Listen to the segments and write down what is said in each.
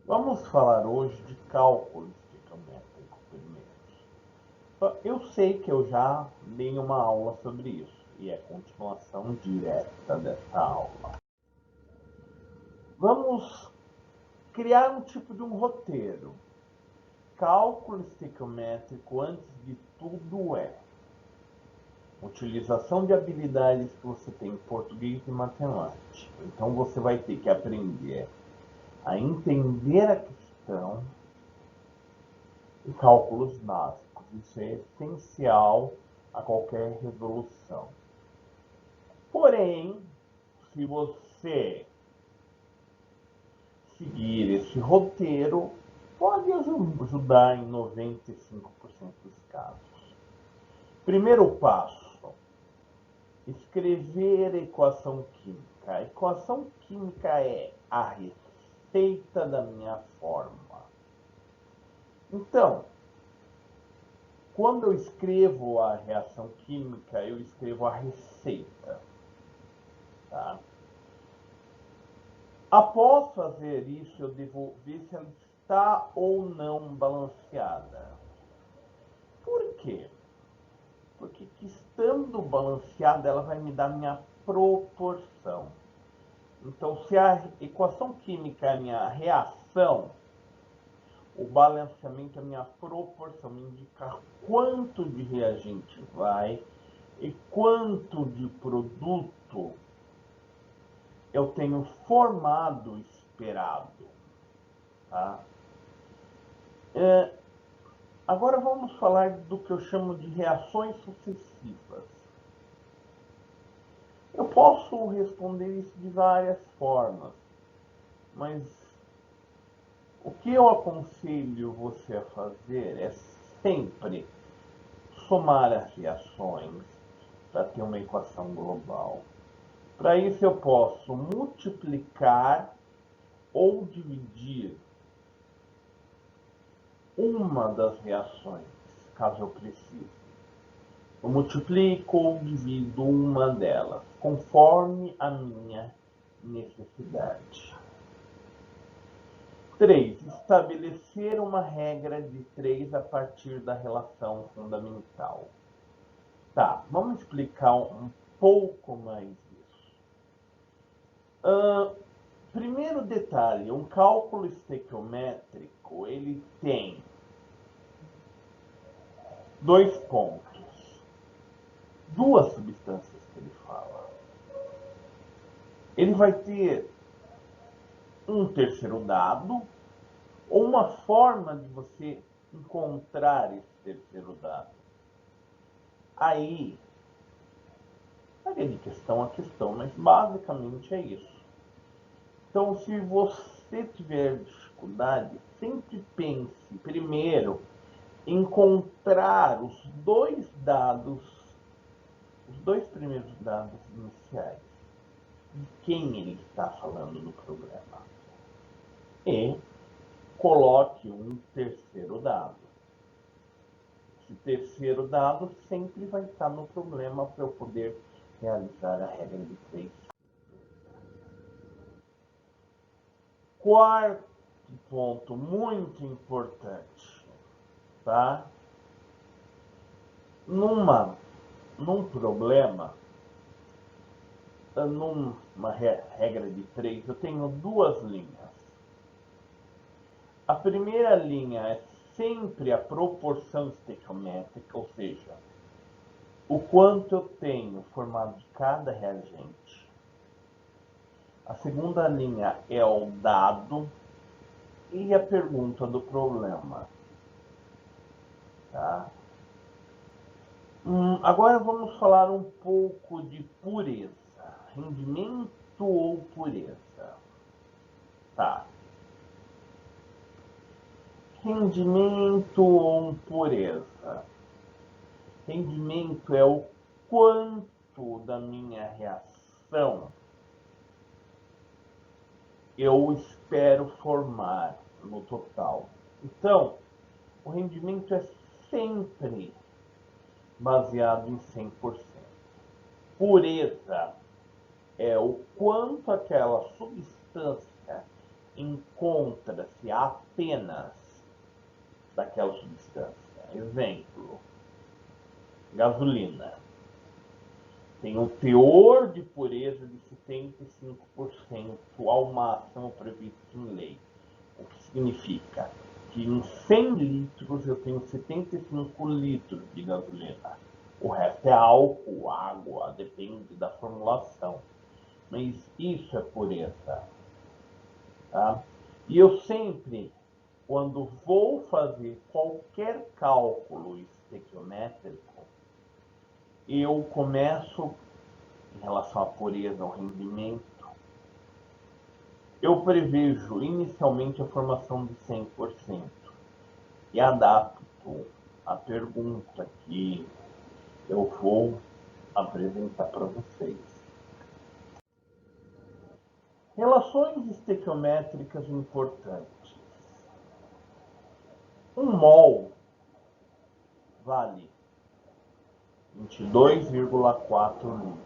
Vamos falar hoje de cálculo estequiométrico primeiro. Eu sei que eu já dei uma aula sobre isso e é continuação direta dessa aula. Vamos criar um tipo de um roteiro. Cálculo estequiométrico, antes de tudo, é utilização de habilidades que você tem em português e matemática. Então você vai ter que aprender a entender a questão e cálculos básicos. Isso é essencial a qualquer resolução. Porém, se você seguir esse roteiro, pode ajudar em 95% dos casos. Primeiro passo: escrever a equação química. A equação química é a receita da minha fórmula. Então, quando eu escrevo a reação química, eu escrevo a receita. Tá? Após fazer isso, eu devo ver se ela está ou não balanceada. Por quê? Porque estando balanceada, ela vai me dar minha proporção. Então, se a equação química é a minha reação, o balanceamento é a minha proporção, me indica quanto de reagente vai e quanto de produto eu tenho formado esperado. Tá? Agora vamos falar do que eu chamo de reações sucessivas. Eu posso responder isso de várias formas, mas o que eu aconselho você a fazer é sempre somar as reações para ter uma equação global. Para isso eu posso multiplicar ou dividir uma das reações, caso eu precise. Eu multiplico ou divido uma delas, conforme a minha necessidade. 3. Estabelecer uma regra de 3 a partir da relação fundamental. Tá, vamos explicar um pouco mais isso. Primeiro detalhe, um cálculo estequiométrico, ele tem dois pontos, duas substâncias que ele fala. Ele vai ter um terceiro dado, ou uma forma de você encontrar esse terceiro dado. Aí, varia de questão a questão, mas basicamente é isso. Então, se você tiver dificuldade, sempre pense primeiro em encontrar os dois dados, os dois primeiros dados iniciais, de quem ele está falando no programa. E coloque um terceiro dado. Esse terceiro dado sempre vai estar no problema para eu poder realizar a regra de 3. Quarto ponto muito importante, tá? Num problema, numa regra de 3, eu tenho duas linhas. A primeira linha é sempre a proporção estequiométrica, ou seja, o quanto eu tenho formado de cada reagente. A segunda linha é o dado e a pergunta do problema. Tá? Agora vamos falar um pouco de pureza. Rendimento ou pureza? Tá. Rendimento ou pureza? Rendimento é o quanto da minha reação eu espero formar no total. Então, o rendimento é sempre baseado em 100%. Pureza é o quanto aquela substância encontra-se apenas daquela substância. Exemplo, gasolina. Tem um teor de pureza de 75% ao máximo previsto em lei. O que significa que em 100 litros eu tenho 75 litros de gasolina. O resto é álcool, água, depende da formulação. Mas isso é pureza. Tá? E eu sempre, quando vou fazer qualquer cálculo estequiométrico, eu começo, em relação à pureza, ao rendimento, eu prevejo inicialmente a formação de 100% e adapto a pergunta que eu vou apresentar para vocês. Relações estequiométricas importantes. Um mol vale 22,4 litros.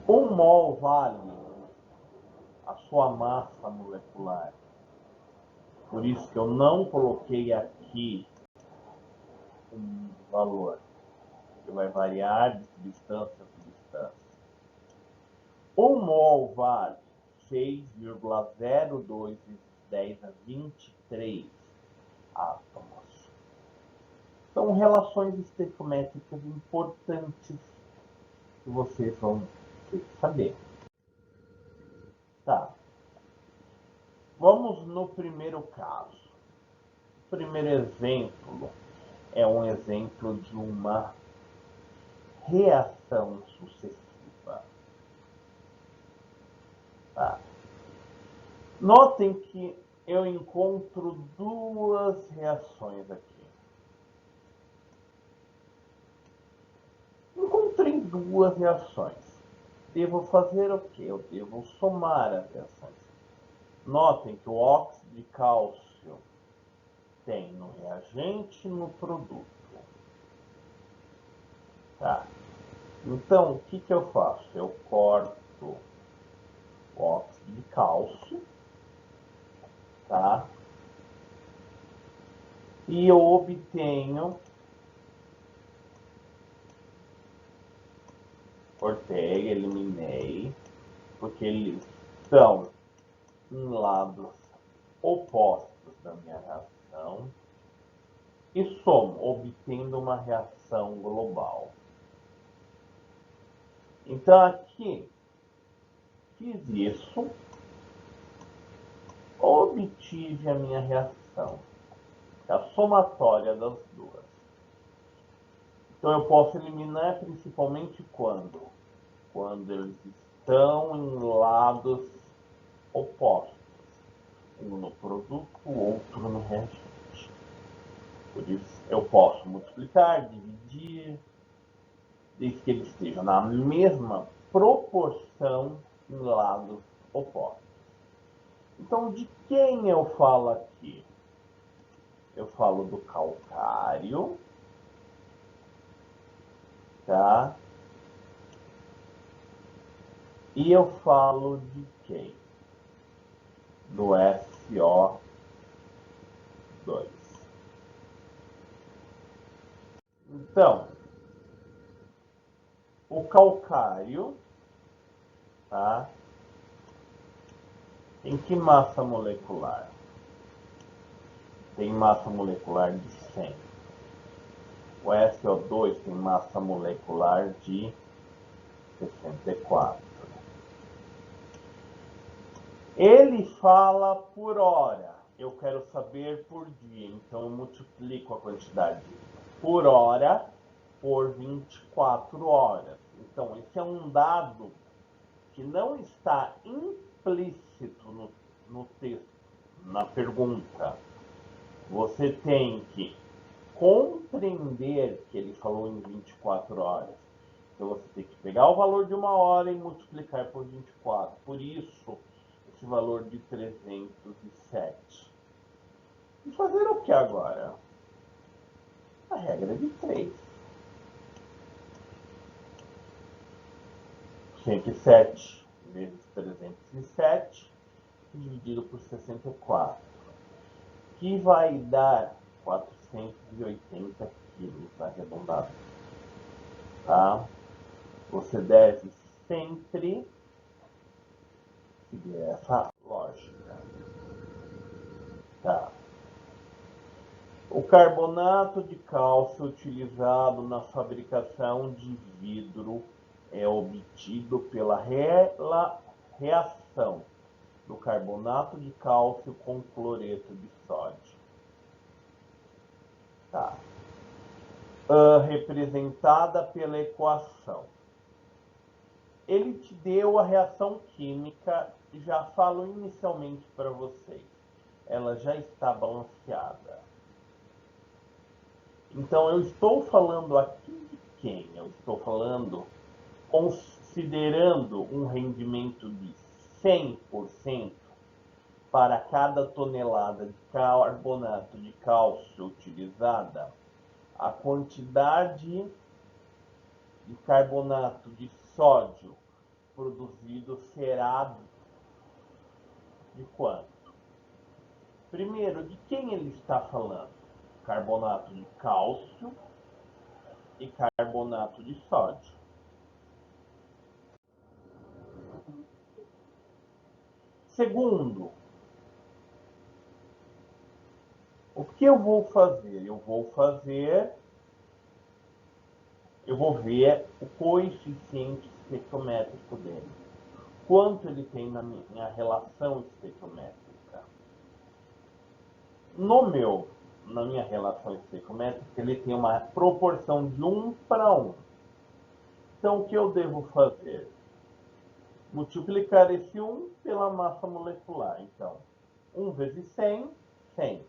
Um mol vale a sua massa molecular. Por isso que eu não coloquei aqui um valor, que vai variar de substância a substância. Um mol vale 6,02 vezes 10 a 23 átomos. São relações estequiométricas importantes que vocês vão ter que saber. Tá. Vamos no primeiro caso. O primeiro exemplo é um exemplo de uma reação sucessiva. Tá. Notem que eu encontro duas reações aqui. Encontrei duas reações. Devo fazer o quê? Eu devo somar as reações. Notem que o óxido de cálcio tem no reagente e no produto. Tá. Então, o que eu faço? Eu corto o óxido de cálcio, tá? E eu obtenho, cortei, eliminei, porque eles estão em lados opostos da minha reação, e somo, obtendo uma reação global. Então aqui, fiz isso, obtive a minha reação, é a somatória das duas. Então eu posso eliminar principalmente quando? Quando eles estão em lados opostos, um no produto, o outro no reagente. Por isso eu posso multiplicar, dividir, desde que eles estejam na mesma proporção em lados opostos. Então, de quem eu falo aqui? Eu falo do calcário, tá? E eu falo de quem? Do SO2. Então, o calcário, tá? Tem que massa molecular? Tem massa molecular de 100. O SO2 tem massa molecular de 64. Ele fala por hora. Eu quero saber por dia. Então eu multiplico a quantidade por hora por 24 horas. Então esse é um dado que não está implícito no texto, na pergunta. Você tem que compreender que ele falou em 24 horas. Então você tem que pegar o valor de uma hora e multiplicar por 24. Por isso, esse valor de 307. E fazer o que agora? A regra de 3. 107 vezes 307 dividido por 64, que vai dar 480 quilos arredondado. Tá? Você deve sempre seguir essa lógica. Tá? O carbonato de cálcio utilizado na fabricação de vidro é obtido pela reação do carbonato de cálcio com cloreto de sódio. Tá. Representada pela equação. Ele te deu a reação química, já falo inicialmente para vocês. Ela já está balanceada. Então, eu estou falando aqui de quem? Eu estou falando considerando um rendimento de 100% para cada tonelada de carbonato de cálcio utilizada, a quantidade de carbonato de sódio produzido será de quanto? Primeiro, de quem ele está falando? Carbonato de cálcio e carbonato de sódio. Segundo, o que eu vou fazer? Eu vou ver o coeficiente estequiométrico dele. Quanto ele tem na minha relação estequiométrica? Na minha relação estequiométrica, ele tem uma proporção de 1 para 1. Então, o que eu devo fazer? Multiplicar esse 1 pela massa molecular. Então, 1 vezes 100, 100.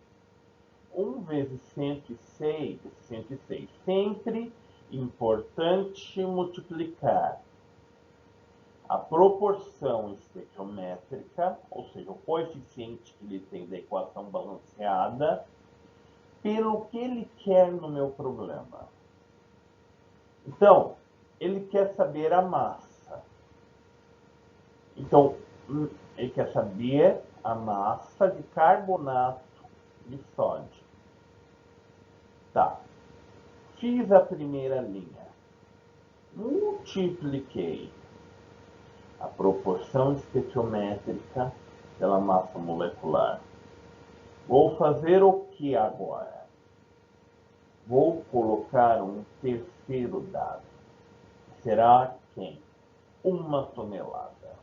1 vezes 106, 106. Sempre importante multiplicar a proporção estequiométrica, ou seja, o coeficiente que ele tem da equação balanceada, pelo que ele quer no meu problema. Então, ele quer saber a massa. Então, ele quer saber a massa de carbonato de sódio. Tá. Fiz a primeira linha. Multipliquei a proporção estequiométrica pela massa molecular. Vou fazer o que agora? Vou colocar um terceiro dado. Será quem? 1 tonelada.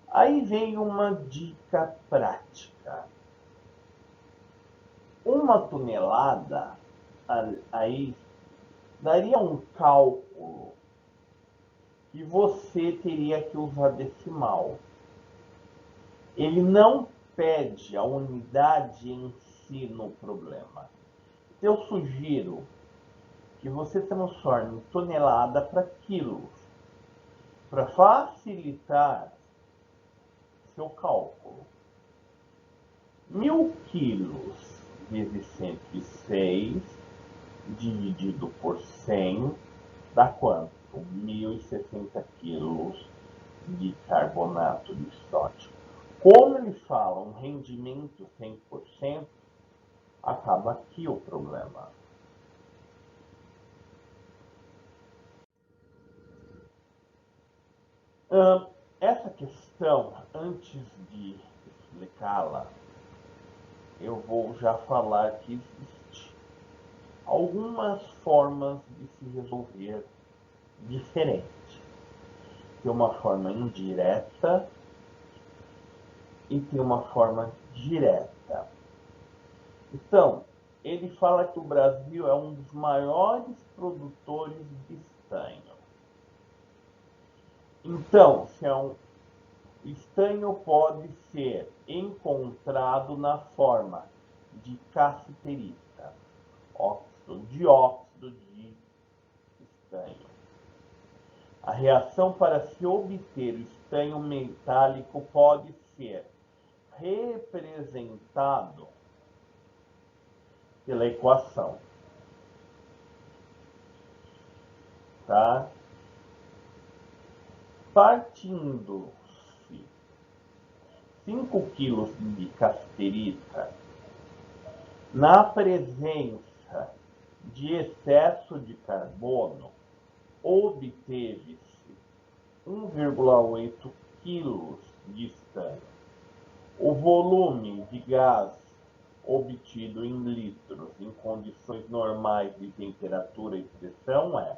Aí vem uma dica prática. 1 tonelada, aí daria um cálculo que você teria que usar decimal. Ele não pede a unidade em si no problema. Eu sugiro que você transforme tonelada para quilos, para facilitar seu cálculo. 1000 quilos vezes 106 dividido por 100 dá quanto? 1060 quilos de carbonato de sódio. Como ele fala um rendimento 100%, acaba aqui o problema. Essa questão, antes de explicá-la, eu vou já falar que existe algumas formas de se resolver diferente. Tem uma forma indireta e tem uma forma direta. Então, ele fala que o Brasil é um dos maiores produtores de estanho. Então, se é estanho pode ser encontrado na forma de cassiterita, dióxido de estanho. A reação para se obter o estanho metálico pode ser representado pela equação. Tá? Partindo-se 5 kg de casterita, na presença de excesso de carbono, obteve-se 1,8 kg de estanho. O volume de gás obtido em litros em condições normais de temperatura e pressão é: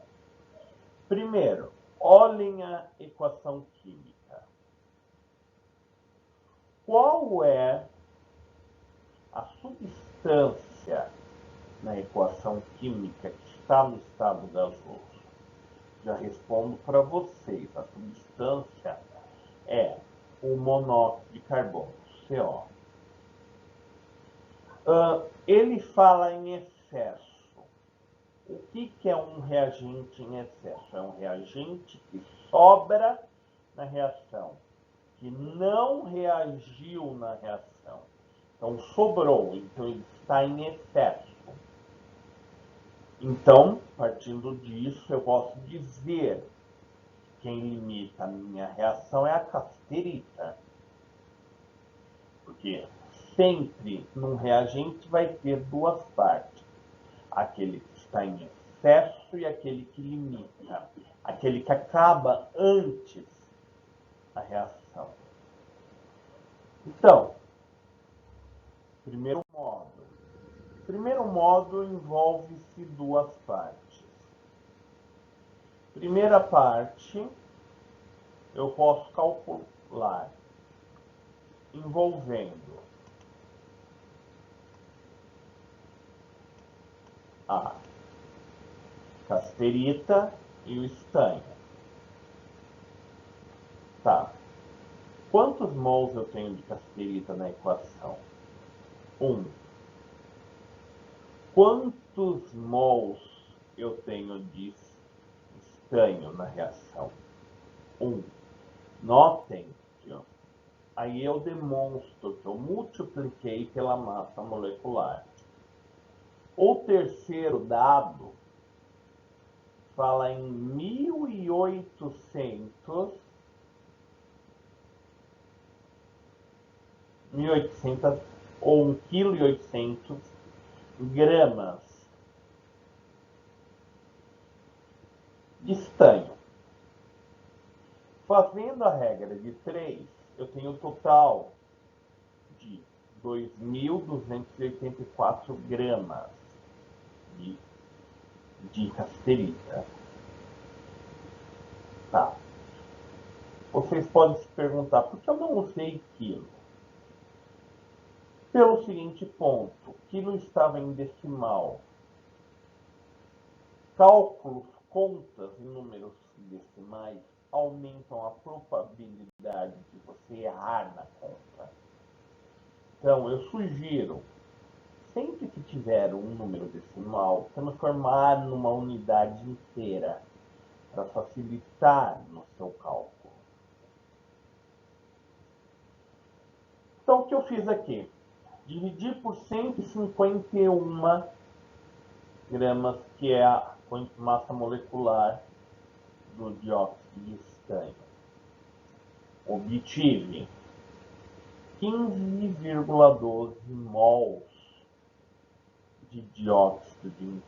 primeiro, olhem a equação química. Qual é a substância na equação química que está no estado gasoso? Já respondo para vocês. A substância é o monóxido de carbono, CO. Ele fala em excesso. O que é um reagente em excesso? É um reagente que sobra na reação, que não reagiu na reação. Então, sobrou, então ele está em excesso. Então, partindo disso, eu posso dizer que quem limita a minha reação é a casterita. Porque sempre num reagente vai ter duas partes. Aquele que está em excesso e aquele que limita. Aquele que acaba antes da reação. Então, primeiro modo. Primeiro modo envolve-se duas partes. Primeira parte, eu posso calcular envolvendo a casterita e o estanho. Tá. Quantos mols eu tenho de casterita na equação? 1. Quantos mols eu tenho de estanho na reação? 1. Notem que aí eu demonstro que eu multipliquei pela massa molecular. O terceiro dado fala em 1.800 ou 1,8 kg gramas de estanho. Fazendo a regra de 3, eu tenho um total de 2.284 gramas de casterita. Tá. Vocês podem se perguntar, por que eu não usei quilo? Pelo seguinte ponto, quilo estava em decimal. Cálculos, contas em números decimais aumentam a probabilidade de você errar na conta. Então, eu sugiro, sempre que tiver um número decimal, transformar numa unidade inteira, para facilitar no seu cálculo. Então, o que eu fiz aqui? Dividi por 151 gramas, que é a massa molecular do dióxido de estanho. Obtive 15,12 mols de dióxido de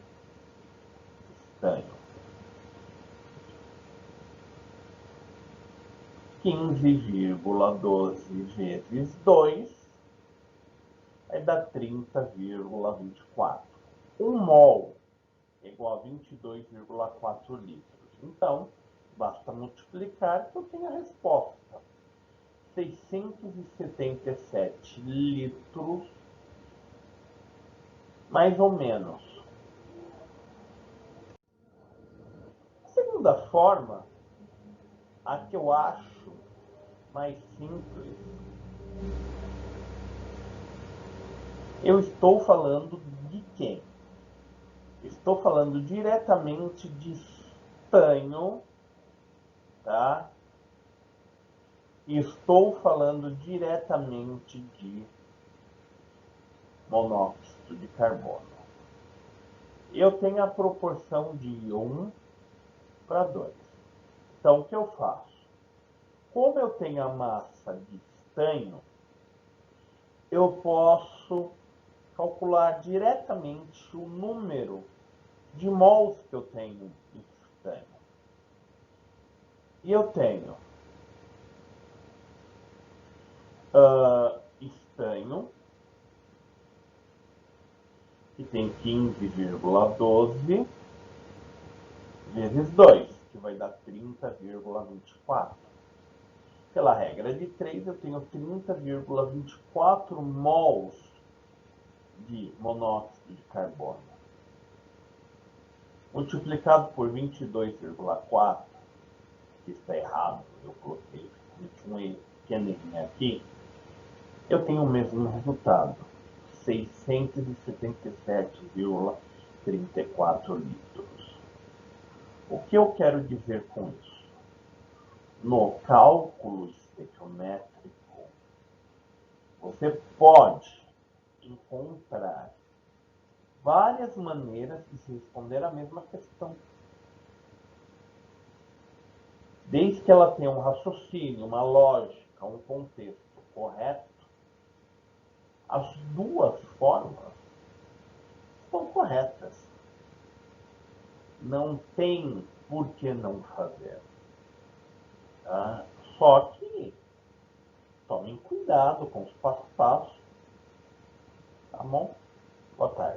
estanho. 15,12 vezes 2 vai dar 30,24. 1 mol é igual a 22,4 litros. Então, basta multiplicar que eu tenho a resposta. 677 litros, mais ou menos. A segunda forma, a que eu acho mais simples, eu estou falando de quem? Estou falando diretamente de estanho, tá? Estou falando diretamente de monóxido de carbono. Eu tenho a proporção de 1 para 2. Então, o que eu faço? Como eu tenho a massa de estanho, eu posso calcular diretamente o número de mols que eu tenho em estanho. E eu tenho estanho, que tem 15,12 vezes 2, que vai dar 30,24. Pela regra de 3, eu tenho 30,24 mols de monóxido de carbono. Multiplicado por 22,4, que está errado, eu coloquei um pequeno errinho aqui, eu tenho o mesmo resultado, 677,34 litros. O que eu quero dizer com isso? No cálculo estequiométrico, você pode encontrar várias maneiras de se responder a mesma questão. Desde que ela tenha um raciocínio, uma lógica, um contexto correto, as duas formas estão corretas. Não tem por que não fazer. Tá? Só que tomem cuidado com os passo a passo. Tá bom? Boa tarde.